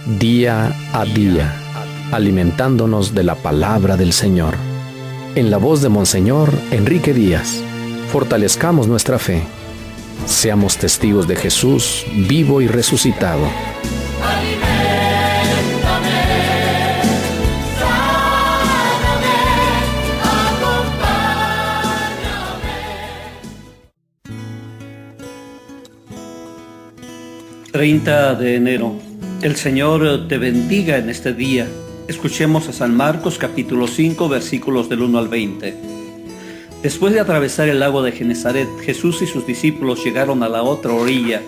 día a día, alimentándonos de la palabra del Señor. En la voz de Monseñor Enrique Díaz, fortalezcamos nuestra fe. Seamos testigos de Jesús vivo y resucitado. Aliméntame, sáname, acompáñame. 30 de enero. El Señor te bendiga en este día. Escuchemos a San Marcos capítulo 5 versículos del 1 al 20. Después de atravesar el lago de Genesaret, Jesús y sus discípulos llegaron a la otra orilla.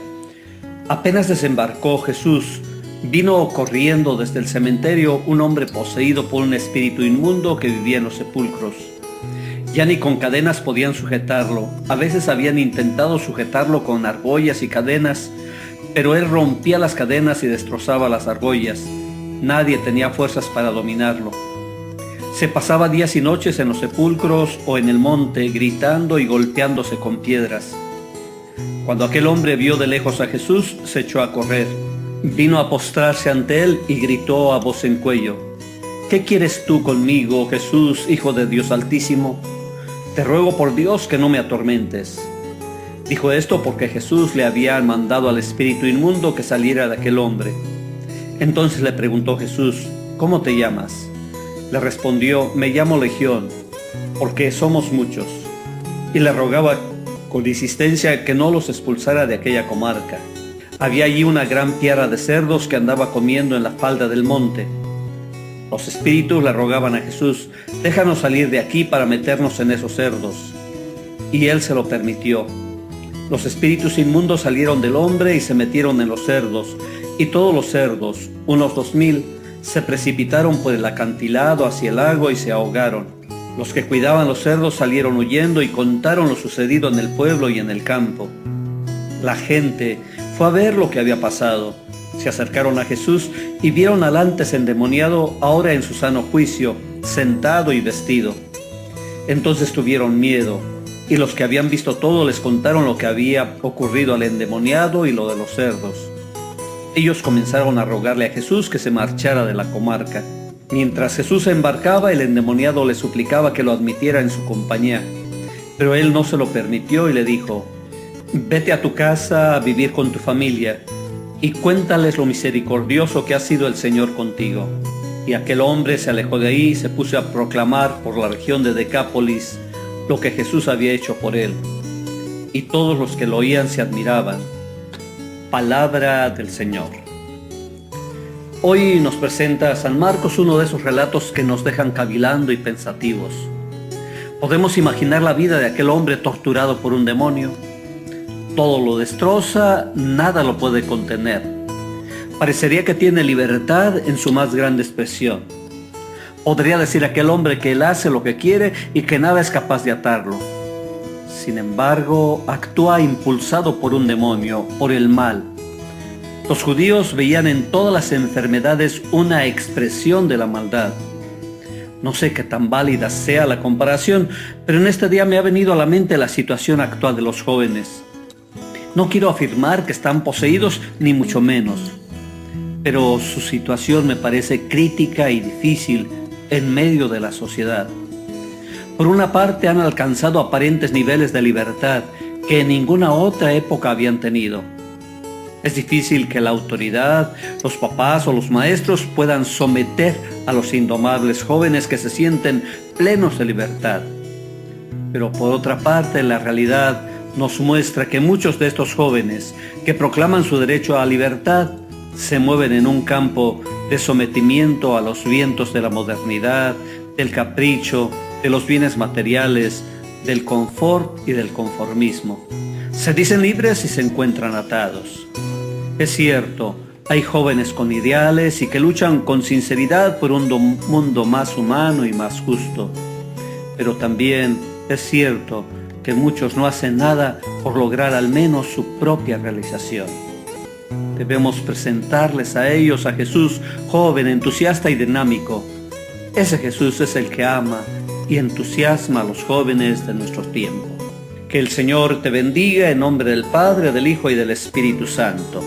Apenas desembarcó Jesús, vino corriendo desde el cementerio un hombre poseído por un espíritu inmundo que vivía en los sepulcros. Ya ni con cadenas podían sujetarlo. A veces habían intentado sujetarlo con argollas y cadenas, pero él rompía las cadenas y destrozaba las argollas. Nadie tenía fuerzas para dominarlo. Se pasaba días y noches en los sepulcros o en el monte, gritando y golpeándose con piedras. Cuando aquel hombre vio de lejos a Jesús, se echó a correr. Vino a postrarse ante él y gritó a voz en cuello: ¿Qué quieres tú conmigo, Jesús, Hijo de Dios Altísimo? Te ruego por Dios que no me atormentes. Dijo esto porque Jesús le había mandado al espíritu inmundo que saliera de aquel hombre. Entonces le preguntó Jesús: ¿Cómo te llamas? Le respondió: Me llamo Legión, porque somos muchos. Y le rogaba con insistencia que no los expulsara de aquella comarca. Había allí una gran piara de cerdos que andaba comiendo en la falda del monte. Los espíritus le rogaban a Jesús: déjanos salir de aquí para meternos en esos cerdos. Y él se lo permitió. Los espíritus inmundos salieron del hombre y se metieron en los cerdos, y todos los cerdos, unos 2000, se precipitaron por el acantilado hacia el lago y se ahogaron. Los que cuidaban los cerdos salieron huyendo y contaron lo sucedido en el pueblo y en el campo. La gente fue a ver lo que había pasado. Se acercaron a Jesús y vieron al antes endemoniado, ahora en su sano juicio, sentado y vestido. Entonces tuvieron miedo, y los que habían visto todo les contaron lo que había ocurrido al endemoniado y lo de los cerdos. Ellos comenzaron a rogarle a Jesús que se marchara de la comarca. Mientras Jesús se embarcaba, el endemoniado le suplicaba que lo admitiera en su compañía. Pero él no se lo permitió y le dijo: vete a tu casa a vivir con tu familia y cuéntales lo misericordioso que ha sido el Señor contigo. Y aquel hombre se alejó de ahí y se puso a proclamar por la región de Decápolis lo que Jesús había hecho por él. Y todos los que lo oían se admiraban. Palabra del Señor. Hoy nos presenta San Marcos uno de esos relatos que nos dejan cavilando y pensativos. Podemos imaginar la vida de aquel hombre torturado por un demonio. Todo lo destroza, nada lo puede contener. Parecería que tiene libertad en su más grande expresión. Podría decir aquel hombre que él hace lo que quiere y que nada es capaz de atarlo. Sin embargo, actúa impulsado por un demonio, por el mal. Los judíos veían en todas las enfermedades una expresión de la maldad. No sé qué tan válida sea la comparación, pero en este día me ha venido a la mente la situación actual de los jóvenes. No quiero afirmar que están poseídos, ni mucho menos, pero su situación me parece crítica y difícil en medio de la sociedad. Por una parte, han alcanzado aparentes niveles de libertad que en ninguna otra época habían tenido. Es difícil que la autoridad, los papás o los maestros puedan someter a los indomables jóvenes que se sienten plenos de libertad. Pero por otra parte, la realidad nos muestra que muchos de estos jóvenes que proclaman su derecho a la libertad se mueven en un campo de sometimiento a los vientos de la modernidad, del capricho, de los bienes materiales, del confort y del conformismo. Se dicen libres y se encuentran atados. Es cierto, hay jóvenes con ideales y que luchan con sinceridad por un mundo más humano y más justo. Pero también es cierto que muchos no hacen nada por lograr al menos su propia realización. Debemos presentarles a ellos a Jesús, joven, entusiasta y dinámico. Ese Jesús es el que ama y entusiasma a los jóvenes de nuestro tiempo. Que el Señor te bendiga en nombre del Padre, del Hijo y del Espíritu Santo.